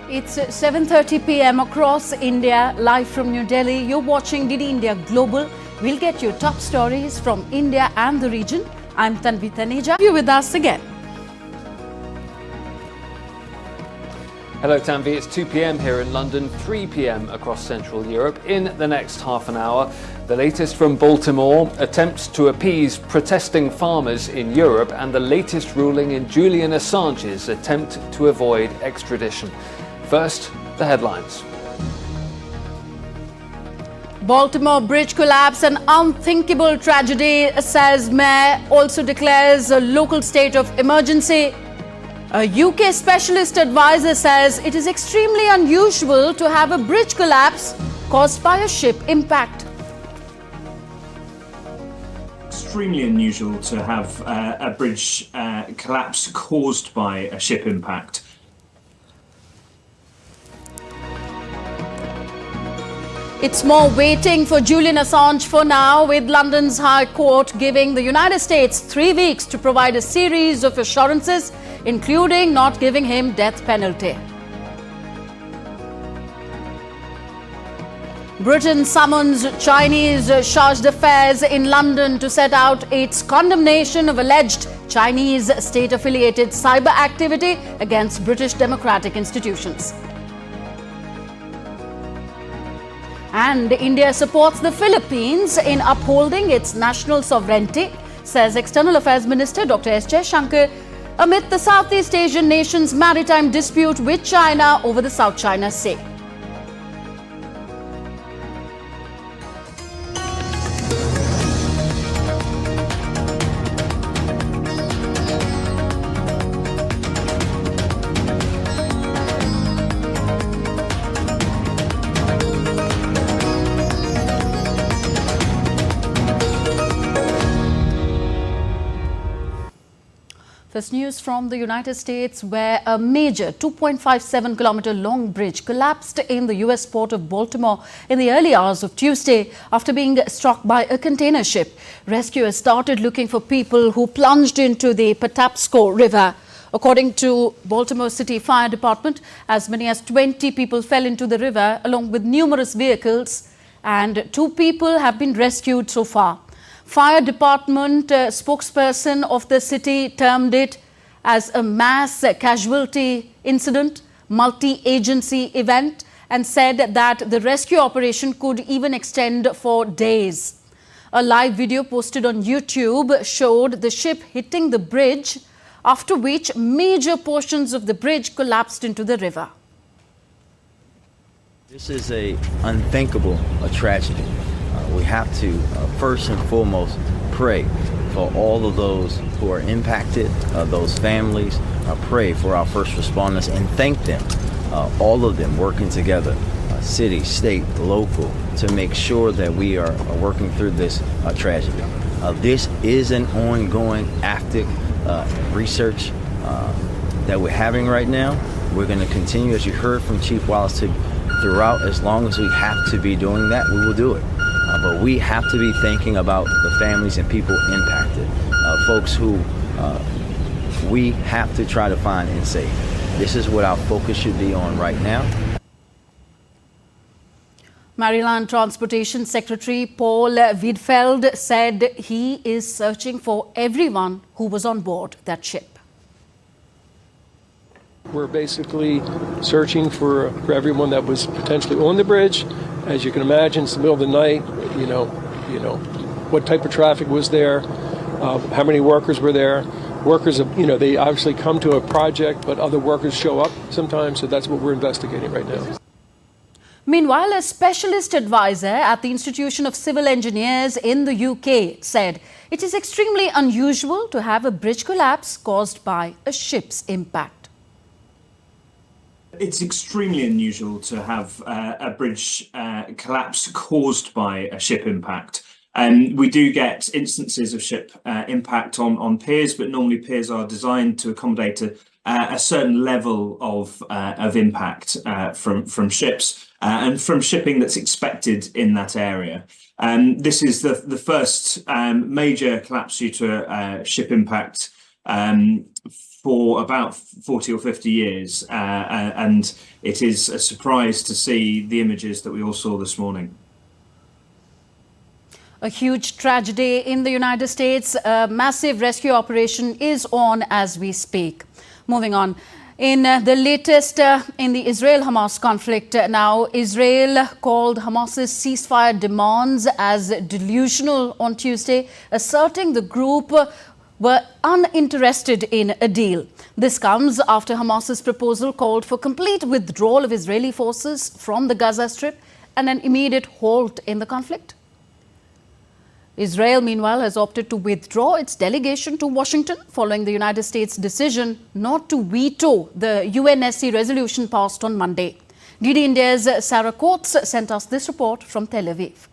It's 7:30 p.m. across India, live from New Delhi. You're watching DD India Global. We'll get you top stories from India and the region. I'm Tanvi Taneja. You're with us again. Hello Tanvi, it's 2 p.m. here in London, 3 p.m. across Central Europe. In the next half an hour, the latest from Baltimore, attempts to appease protesting farmers in Europe, and the latest ruling in Julian Assange's attempt to avoid extradition. First, the headlines. Baltimore bridge collapse, an unthinkable tragedy, says Mayor, also declares a local state of emergency. A UK specialist advisor says it is extremely unusual to have a bridge collapse caused by a ship impact. Extremely unusual to have a bridge collapse caused by a ship impact. It's more waiting for Julian Assange for now, with London's High Court giving the United States 3 weeks to provide a series of assurances, including not giving him death penalty. Britain summons Chinese charge d'affaires in London to set out its condemnation of alleged Chinese state-affiliated cyber activity against British democratic institutions. And India supports the Philippines in upholding its national sovereignty, says External Affairs Minister Dr. S. Jaishankar, amid the Southeast Asian nation's maritime dispute with China over the South China Sea. First news from the United States, where a major 2.57-kilometer long bridge collapsed in the U.S. port of Baltimore in the early hours of Tuesday after being struck by a container ship. Rescuers started looking for people who plunged into the Patapsco River. According to Baltimore City Fire Department, as many as 20 people fell into the river along with numerous vehicles, and 2 people have been rescued so far. Fire department spokesperson of the city termed it as a mass casualty incident, multi-agency event, and said that the rescue operation could even extend for days. A live video posted on YouTube showed the ship hitting the bridge, after which major portions of the bridge collapsed into the river. This is a unthinkable tragedy. We have to first and foremost pray for all of those who are impacted, those families, pray for our first responders and thank them, all of them working together, city, state, local, to make sure that we are working through this tragedy. This is an ongoing active research that we're having right now. We're going to continue, as you heard from Chief Wallace, throughout. As long as we have to be doing that, we will do it. But we have to be thinking about the families and people impacted, folks who we have to try to find and save. This is what our focus should be on right now. Maryland Transportation Secretary Paul Wiedfeld said he is searching for everyone who was on board that ship. We're basically searching for everyone that was potentially on the bridge. As you can imagine, it's the middle of the night. You know, what type of traffic was there? How many workers were there? Workers, they obviously come to a project, but other workers show up sometimes. So that's what we're investigating right now. Meanwhile, a specialist advisor at the Institution of Civil Engineers in the UK said it is extremely unusual to have a bridge collapse caused by a ship's impact. It's extremely unusual to have a bridge collapse caused by a ship impact. We do get instances of ship impact on piers, but normally piers are designed to accommodate a certain level of impact from ships and from shipping that's expected in that area. This is the first major collapse due to a ship impact for about 40 or 50 years. And it is a surprise to see the images that we all saw this morning. A huge tragedy in the United States. A massive rescue operation is on as we speak. Moving on. In the latest in the Israel-Hamas conflict, now Israel called Hamas's ceasefire demands as delusional on Tuesday, asserting the group were uninterested in a deal. This comes after Hamas's proposal called for complete withdrawal of Israeli forces from the Gaza Strip and an immediate halt in the conflict. Israel, meanwhile, has opted to withdraw its delegation to Washington following the United States' decision not to veto the UNSC resolution passed on Monday. DD India's Sarah Coates sent us this report from Tel Aviv.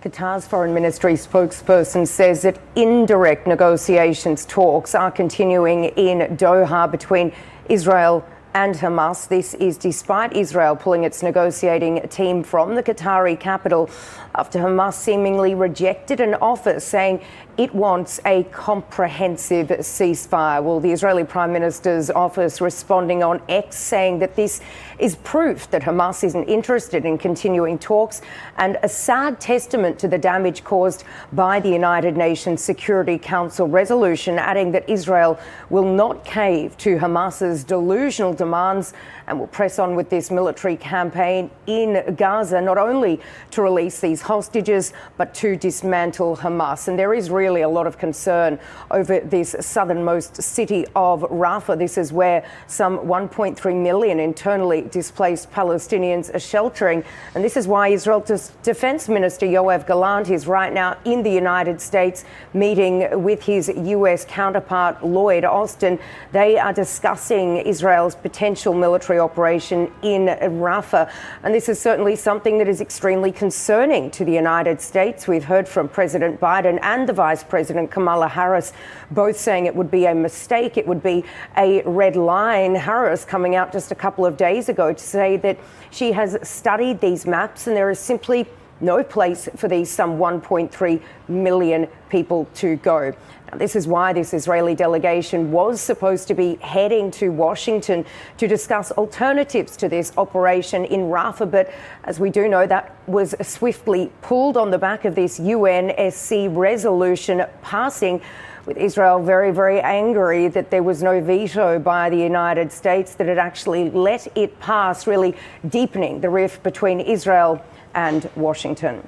Qatar's foreign ministry spokesperson says that indirect negotiations talks are continuing in Doha between Israel and Hamas. This is despite Israel pulling its negotiating team from the Qatari capital after Hamas seemingly rejected an offer saying it wants a comprehensive ceasefire. Well, the Israeli Prime Minister's office responding on X saying that this is proof that Hamas isn't interested in continuing talks and a sad testament to the damage caused by the United Nations Security Council resolution, adding that Israel will not cave to Hamas's delusional demands and will press on with this military campaign in Gaza, not only to release these hostages, but to dismantle Hamas. And there is really a lot of concern over this southernmost city of Rafah. This is where some 1.3 million internally displaced Palestinians are sheltering. And this is why Israel's Defense Minister Yoav Gallant is right now in the United States meeting with his US counterpart Lloyd Austin. They are discussing Israel's potential military operation in Rafah. And this is certainly something that is extremely concerning to the United States. We've heard from President Biden and the Vice President Kamala Harris both saying it would be a mistake, it would be a red line. Harris coming out just a couple of days ago to say that she has studied these maps and there is simply no place for these some 1.3 million people to go. Now, this is why this Israeli delegation was supposed to be heading to Washington to discuss alternatives to this operation in Rafah. But as we do know, that was swiftly pulled on the back of this UNSC resolution passing, with Israel very, very angry that there was no veto by the United States, that it actually let it pass, really deepening the rift between Israel and Washington.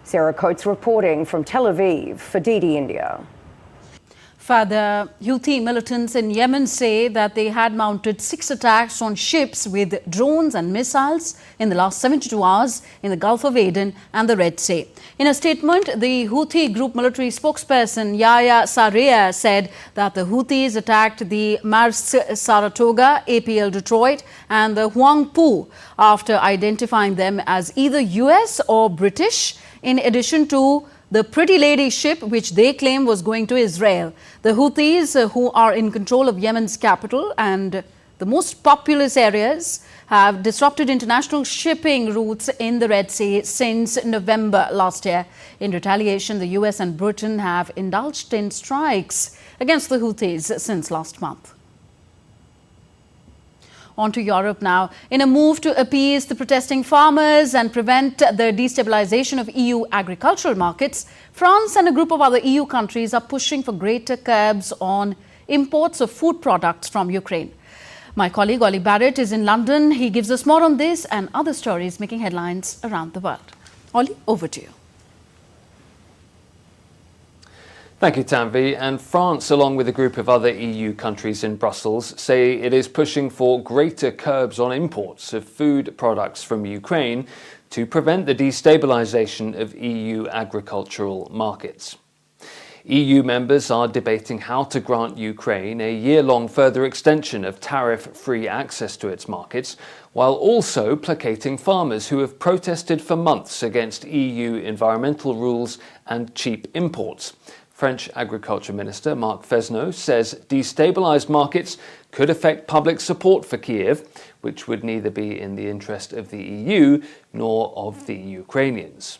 Sarah Coates reporting from Tel Aviv for DD India. Further, Houthi militants in Yemen say that they had mounted 6 attacks on ships with drones and missiles in the last 72 hours in the Gulf of Aden and the Red Sea. In a statement, the Houthi group military spokesperson Yahya Sarea said that the Houthis attacked the Maersk Saratoga, APL Detroit and the Huangpu after identifying them as either US or British, in addition to the Pretty Lady ship, which they claim was going to Israel. The Houthis, who are in control of Yemen's capital and the most populous areas, have disrupted international shipping routes in the Red Sea since November last year. In retaliation, the US and Britain have indulged in strikes against the Houthis since last month. On to Europe now. In a move to appease the protesting farmers and prevent the destabilization of EU agricultural markets, France and a group of other EU countries are pushing for greater curbs on imports of food products from Ukraine. My colleague Ollie Barrett is in London. He gives us more on this and other stories making headlines around the world. Ollie, over to you. Thank you, Tanvi. And France, along with a group of other EU countries in Brussels, say it is pushing for greater curbs on imports of food products from Ukraine to prevent the destabilization of EU agricultural markets. EU members are debating how to grant Ukraine a year-long further extension of tariff-free access to its markets, while also placating farmers who have protested for months against EU environmental rules and cheap imports. French Agriculture Minister Marc Fesneau says destabilized markets could affect public support for Kiev, which would neither be in the interest of the EU nor of the Ukrainians.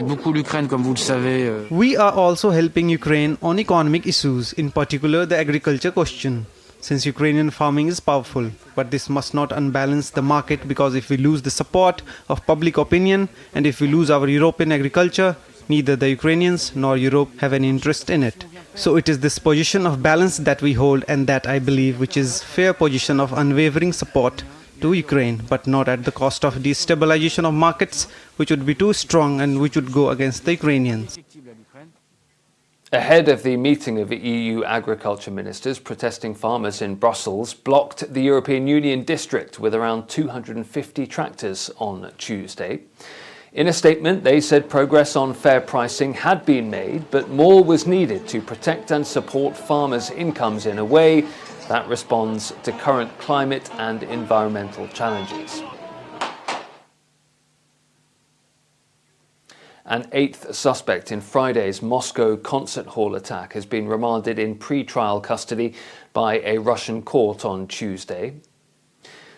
aide beaucoup l'Ukraine, comme vous le savez. We are also helping Ukraine on economic issues, in particular the agriculture question, since Ukrainian farming is powerful. But this must not unbalance the market, because if we lose the support of public opinion and if we lose our European agriculture, neither the Ukrainians nor Europe have any interest in it. So it is this position of balance that we hold, and that I believe which is fair position of unwavering support to Ukraine, but not at the cost of destabilization of markets, which would be too strong and which would go against the Ukrainians. Ahead of the meeting of EU agriculture ministers, protesting farmers in Brussels blocked the European Union district with around 250 tractors on Tuesday. In a statement, they said progress on fair pricing had been made, but more was needed to protect and support farmers' incomes in a way that responds to current climate and environmental challenges. An eighth suspect in Friday's Moscow concert hall attack has been remanded in pre-trial custody by a Russian court on Tuesday.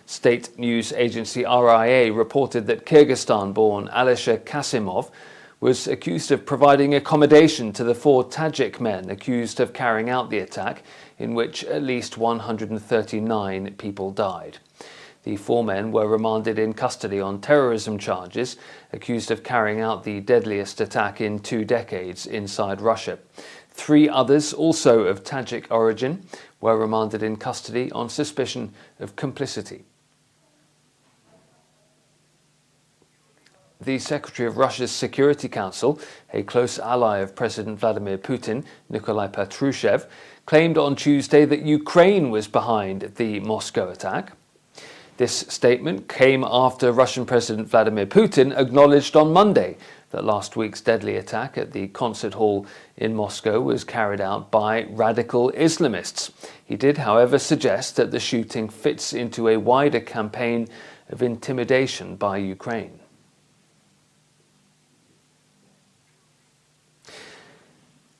State news agency RIA reported that Kyrgyzstan-born Alisher Kasimov was accused of providing accommodation to the 4 Tajik men accused of carrying out the attack, in which at least 139 people died. The 4 men were remanded in custody on terrorism charges, accused of carrying out the deadliest attack in 2 decades inside Russia. 3 others, also of Tajik origin, were remanded in custody on suspicion of complicity. The Secretary of Russia's Security Council, a close ally of President Vladimir Putin, Nikolai Patrushev, claimed on Tuesday that Ukraine was behind the Moscow attack. This statement came after Russian President Vladimir Putin acknowledged on Monday that last week's deadly attack at the concert hall in Moscow was carried out by radical Islamists. He did, however, suggest that the shooting fits into a wider campaign of intimidation by Ukraine.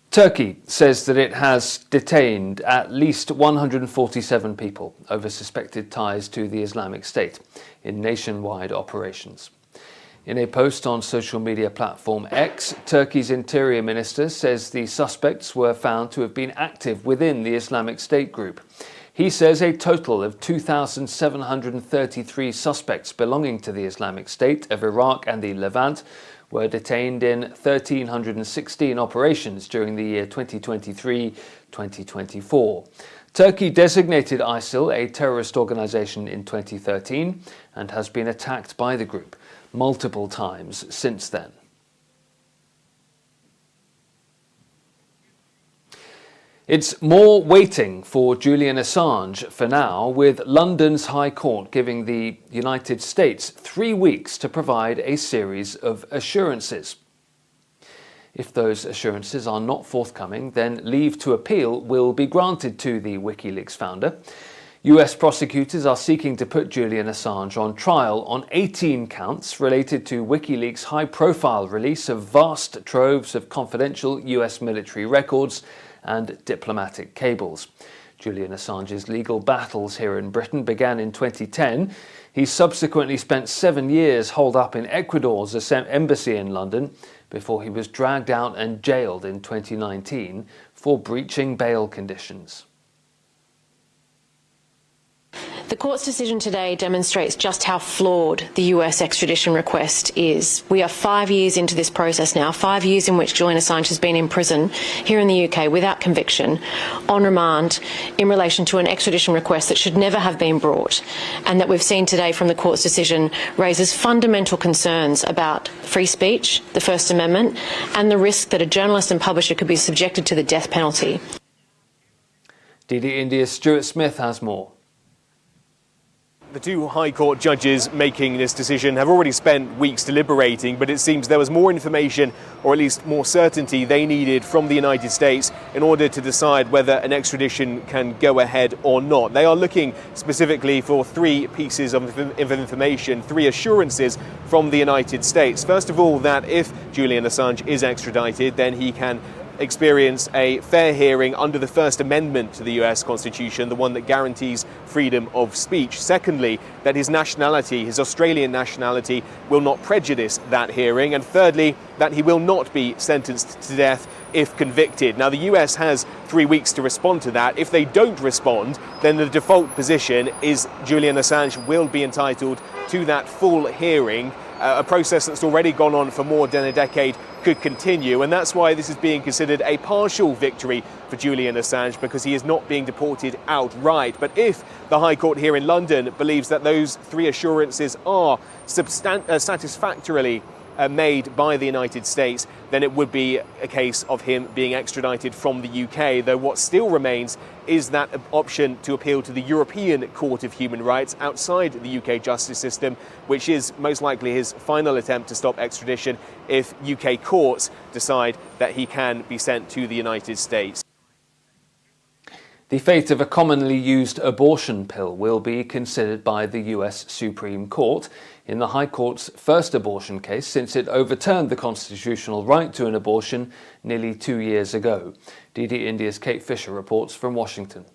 Turkey says that it has detained at least 147 people over suspected ties to the Islamic State in nationwide operations. In a post on social media platform X, Turkey's interior minister says the suspects were found to have been active within the Islamic State group. He says a total of 2,733 suspects belonging to the Islamic State of Iraq and the Levant were detained in 1,316 operations during the year 2023-2024. Turkey designated ISIL a terrorist organization in 2013 and has been attacked by the group multiple times since then. It's more waiting for Julian Assange for now, with London's High Court giving the United States 3 weeks to provide a series of assurances. If those assurances are not forthcoming, then leave to appeal will be granted to the WikiLeaks founder. US prosecutors are seeking to put Julian Assange on trial on 18 counts related to WikiLeaks' high-profile release of vast troves of confidential US military records and diplomatic cables. Julian Assange's legal battles here in Britain began in 2010. He subsequently spent 7 years holed up in Ecuador's embassy in London before he was dragged out and jailed in 2019 for breaching bail conditions. The court's decision today demonstrates just how flawed the US extradition request is. We are 5 years into this process now, 5 years in which Julian Assange has been in prison here in the UK without conviction, on remand, in relation to an extradition request that should never have been brought, and that we've seen today from the court's decision raises fundamental concerns about free speech, the First Amendment, and the risk that a journalist and publisher could be subjected to the death penalty. DD India's Stuart Smith has more. The 2 High Court judges making this decision have already spent weeks deliberating, but it seems there was more information, or at least more certainty, they needed from the United States in order to decide whether an extradition can go ahead or not. They are looking specifically for 3 pieces of information, 3 assurances from the United States. First of all, that if Julian Assange is extradited, then he can experience a fair hearing under the First Amendment to the US Constitution, the one that guarantees freedom of speech. Secondly, that his nationality, his Australian nationality, will not prejudice that hearing. And thirdly, that he will not be sentenced to death if convicted. Now, the US has 3 weeks to respond to that. If they don't respond, then the default position is Julian Assange will be entitled to that full hearing. A process that's already gone on for more than a decade could continue, and that's why this is being considered a partial victory for Julian Assange, because he is not being deported outright. But if the High Court here in London believes that those three assurances are satisfactorily made by the United States, then it would be a case of him being extradited from the UK, though what still remains is that option to appeal to the European Court of Human Rights outside the UK justice system, which is most likely his final attempt to stop extradition if UK courts decide that he can be sent to the United States. The fate of a commonly used abortion pill will be considered by the US Supreme Court in the High Court's first abortion case since it overturned the constitutional right to an abortion nearly 2 years ago. DD India's Kate Fisher reports from Washington.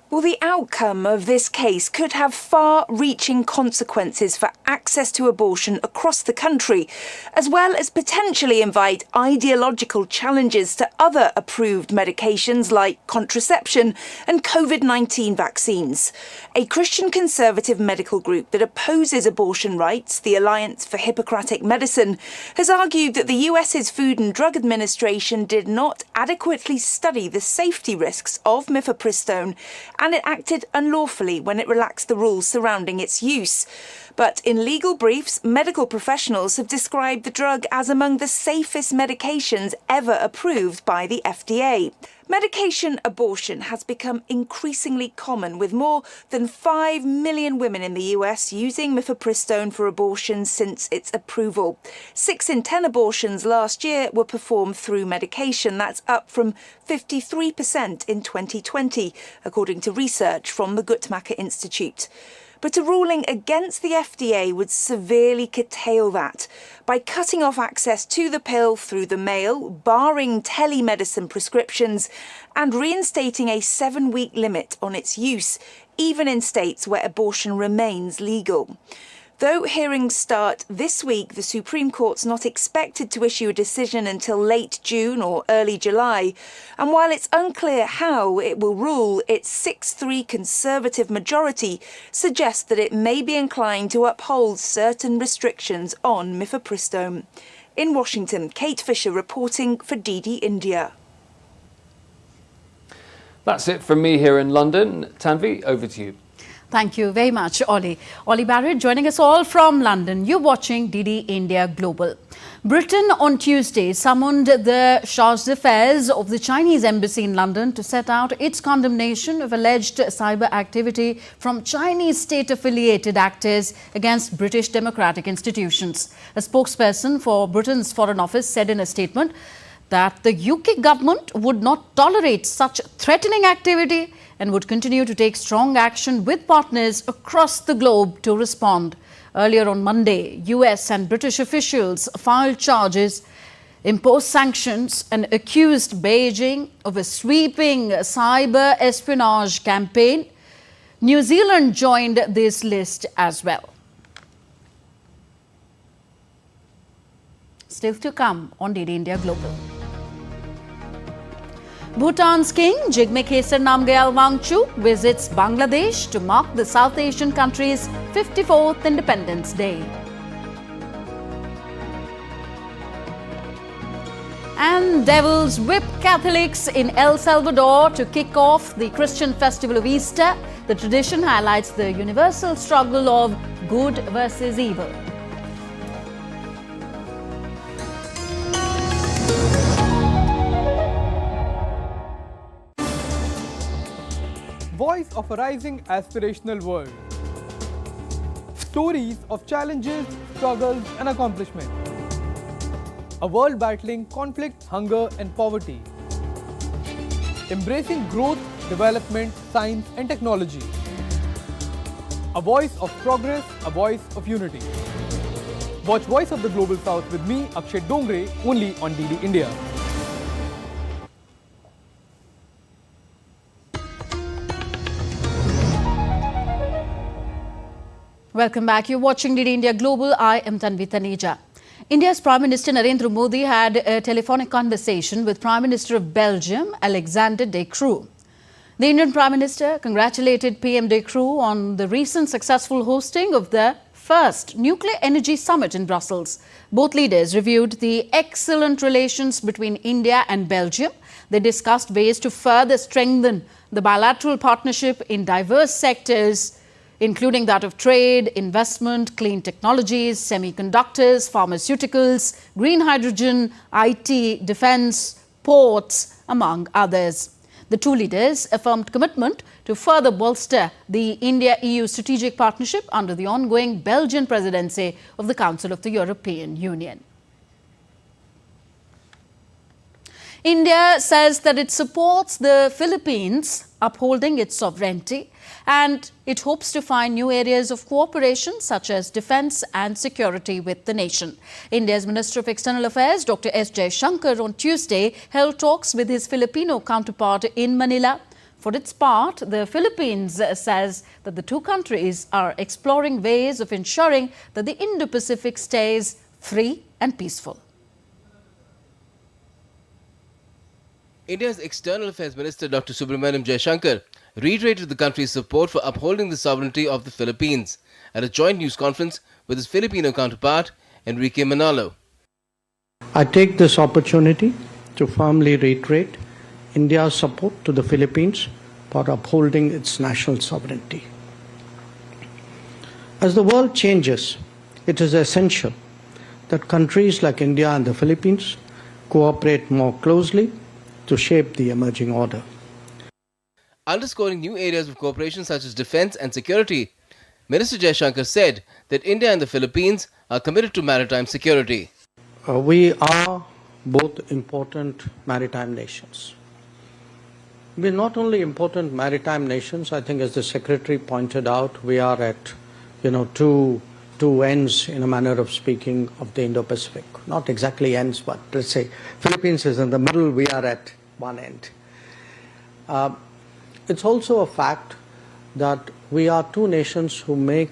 Well, the outcome of this case could have far-reaching consequences for access to abortion across the country, as well as potentially invite ideological challenges to other approved medications like contraception and COVID-19 vaccines. A Christian conservative medical group that opposes abortion rights, the Alliance for Hippocratic Medicine, has argued that the US's Food and Drug Administration did not adequately study the safety risks of mifepristone, and it acted unlawfully when it relaxed the rules surrounding its use. But in legal briefs, medical professionals have described the drug as among the safest medications ever approved by the FDA. Medication abortion has become increasingly common, with more than 5 million women in the US using mifepristone for abortion since its approval. 6 in 10 abortions last year were performed through medication. That's up from 53% in 2020, according to research from the Guttmacher Institute. But a ruling against the FDA would severely curtail that by cutting off access to the pill through the mail, barring telemedicine prescriptions, and reinstating a 7-week limit on its use, even in states where abortion remains legal. Though hearings start this week, the Supreme Court's not expected to issue a decision until late June or early July. And while it's unclear how it will rule, its 6-3 Conservative majority suggests that it may be inclined to uphold certain restrictions on mifepristone. In Washington, Kate Fisher reporting for DD India. That's it from me here in London. Tanvi, over to you. Thank you very much, Ollie. Ollie Barrett joining us all from London. You're watching DD India Global. Britain on Tuesday summoned the charge d'affaires of the Chinese embassy in London to set out its condemnation of alleged cyber activity from Chinese state-affiliated actors against British democratic institutions. A spokesperson for Britain's Foreign Office said in a statement that the UK government would not tolerate such threatening activity and would continue to take strong action with partners across the globe to respond. Earlier on Monday, US and British officials filed charges, imposed sanctions and accused Beijing of a sweeping cyber espionage campaign. New Zealand joined this list as well. Still to come on DD India Global. Bhutan's King Jigme Khesar Namgyal Wangchuk visits Bangladesh to mark the South Asian country's 54th Independence Day. And devils whip Catholics in El Salvador to kick off the Christian festival of Easter. The tradition highlights the universal struggle of good versus evil. Voice of a rising aspirational world. Stories of challenges, struggles and accomplishment. A world battling conflict, hunger and poverty. Embracing growth, development, science and technology. A voice of progress, a voice of unity. Watch Voice of the Global South with me, Akshay Dongre, only on DD India. Welcome back. You're watching DD India Global. I am Tanvi Taneja. India's Prime Minister Narendra Modi had a telephonic conversation with Prime Minister of Belgium, Alexander De Croo. The Indian Prime Minister congratulated PM De Croo on the recent successful hosting of the first nuclear energy summit in Brussels. Both leaders reviewed the excellent relations between India and Belgium. They discussed ways to further strengthen the bilateral partnership in diverse sectors, including that of trade, investment, clean technologies, semiconductors, pharmaceuticals, green hydrogen, IT, defence, ports, among others. The two leaders affirmed commitment to further bolster the India-EU strategic partnership under the ongoing Belgian presidency of the Council of the European Union. India says that it supports the Philippines upholding its sovereignty, and it hopes to find new areas of cooperation such as defence and security with the nation. India's Minister of External Affairs, Dr. S. Jaishankar, on Tuesday held talks with his Filipino counterpart in Manila. For its part, the Philippines says that the two countries are exploring ways of ensuring that the Indo-Pacific stays free and peaceful. India's External Affairs Minister Dr. Subramaniam Jaishankar reiterated the country's support for upholding the sovereignty of the Philippines at a joint news conference with his Filipino counterpart, Enrique Manalo. I take this opportunity to firmly reiterate India's support to the Philippines for upholding its national sovereignty. As the world changes, it is essential that countries like India and the Philippines cooperate more closely to shape the emerging order. Underscoring new areas of cooperation such as defence and security, Minister Jaishankar said that India and the Philippines are committed to maritime security. We are both important maritime nations. We're not only important maritime nations, I think as the Secretary pointed out, we are at two ends, in a manner of speaking, of the Indo-Pacific. Not exactly ends, but let's say Philippines is in the middle, we are at one end. It's also a fact that we are two nations who make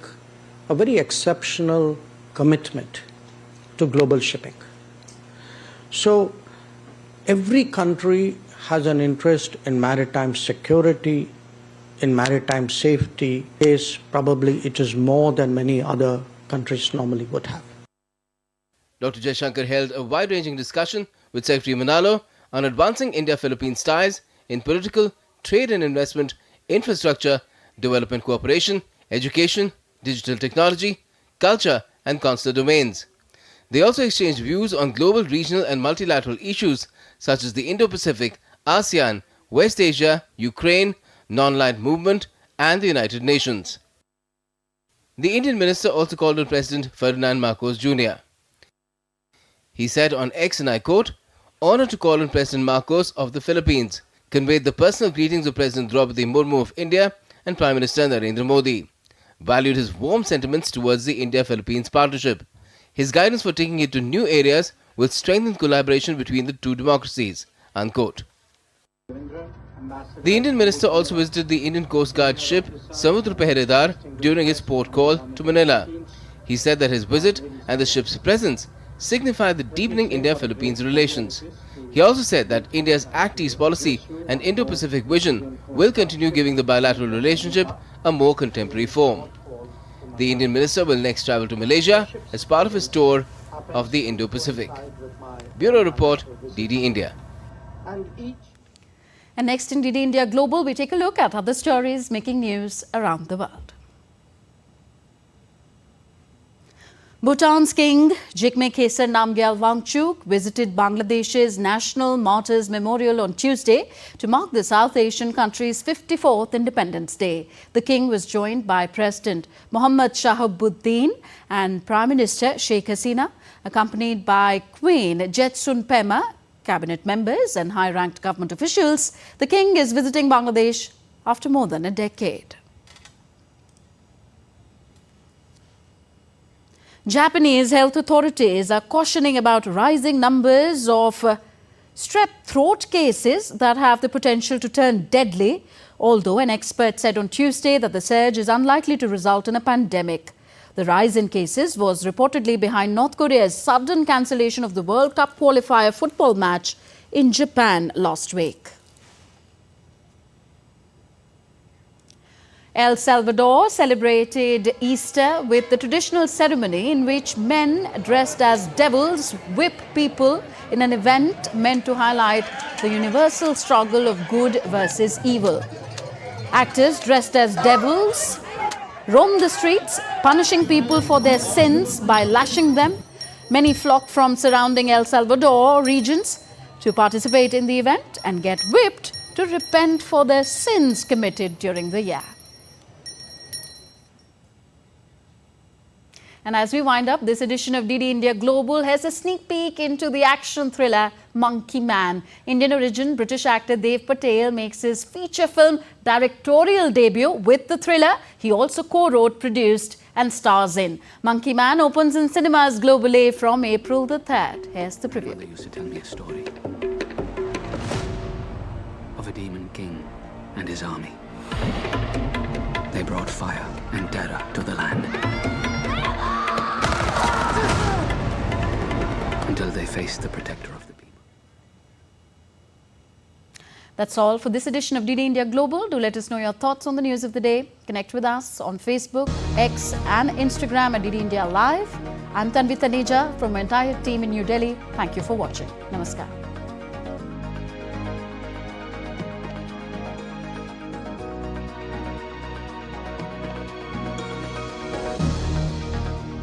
a very exceptional commitment to global shipping. So every country has an interest in maritime security, in maritime safety. Probably it is more than many other countries normally would have. Dr. Jaishankar held a wide-ranging discussion with Secretary Manalo on advancing India-Philippines ties in political, trade and investment, infrastructure, development cooperation, education, digital technology, culture and consular domains. They also exchanged views on global, regional and multilateral issues such as the Indo-Pacific, ASEAN, West Asia, Ukraine, non-aligned movement and the United Nations. The Indian minister also called on President Ferdinand Marcos Jr. He said on X, and I quote, "Honored to call on President Marcos of the Philippines," conveyed the personal greetings of President Draupadi Murmu of India and Prime Minister Narendra Modi, valued his warm sentiments towards the India-Philippines partnership. His guidance for taking it to new areas will strengthen collaboration between the two democracies, unquote. The Indian minister also visited the Indian Coast Guard ship Samudra Peheredar during his port call to Manila. He said that his visit and the ship's presence signify the deepening India-Philippines relations. He also said that India's Act East policy and Indo-Pacific vision will continue giving the bilateral relationship a more contemporary form. The Indian minister will next travel to Malaysia as part of his tour of the Indo-Pacific. Bureau Report, DD India. And next in DD India Global, we take a look at other stories making news around the world. Bhutan's King Jigme Khesar Namgyal Wangchuk visited Bangladesh's National Martyrs Memorial on Tuesday to mark the South Asian country's 54th Independence Day. The king was joined by President Mohammad Shahabuddin and Prime Minister Sheikh Hasina, accompanied by Queen Jetsun Pema, cabinet members and high-ranked government officials. The king is visiting Bangladesh after more than a decade. Japanese health authorities are cautioning about rising numbers of strep throat cases that have the potential to turn deadly, although an expert said on Tuesday that the surge is unlikely to result in a pandemic. The rise in cases was reportedly behind North Korea's sudden cancellation of the World Cup qualifier football match in Japan last week. El Salvador celebrated Easter with the traditional ceremony in which men dressed as devils whip people in an event meant to highlight the universal struggle of good versus evil. Actors dressed as devils roam the streets, punishing people for their sins by lashing them. Many flock from surrounding El Salvador regions to participate in the event and get whipped to repent for their sins committed during the year. And as we wind up, this edition of DD India Global has a sneak peek into the action thriller Monkey Man. Indian origin British actor Dev Patel makes his feature film directorial debut with the thriller. He also co-wrote, produced and stars in. Monkey Man opens in cinemas globally from April the 3rd. Here's the preview. They used to tell me a story of a demon king and his army. They brought fire and terror to the land, until they faced the protector of the people. That's all for this edition of DD India Global. Do let us know your thoughts on the news of the day. Connect with us on Facebook, X and Instagram at DD India Live. I'm Tanvi Taneja from my entire team in New Delhi. Thank you for watching. Namaskar.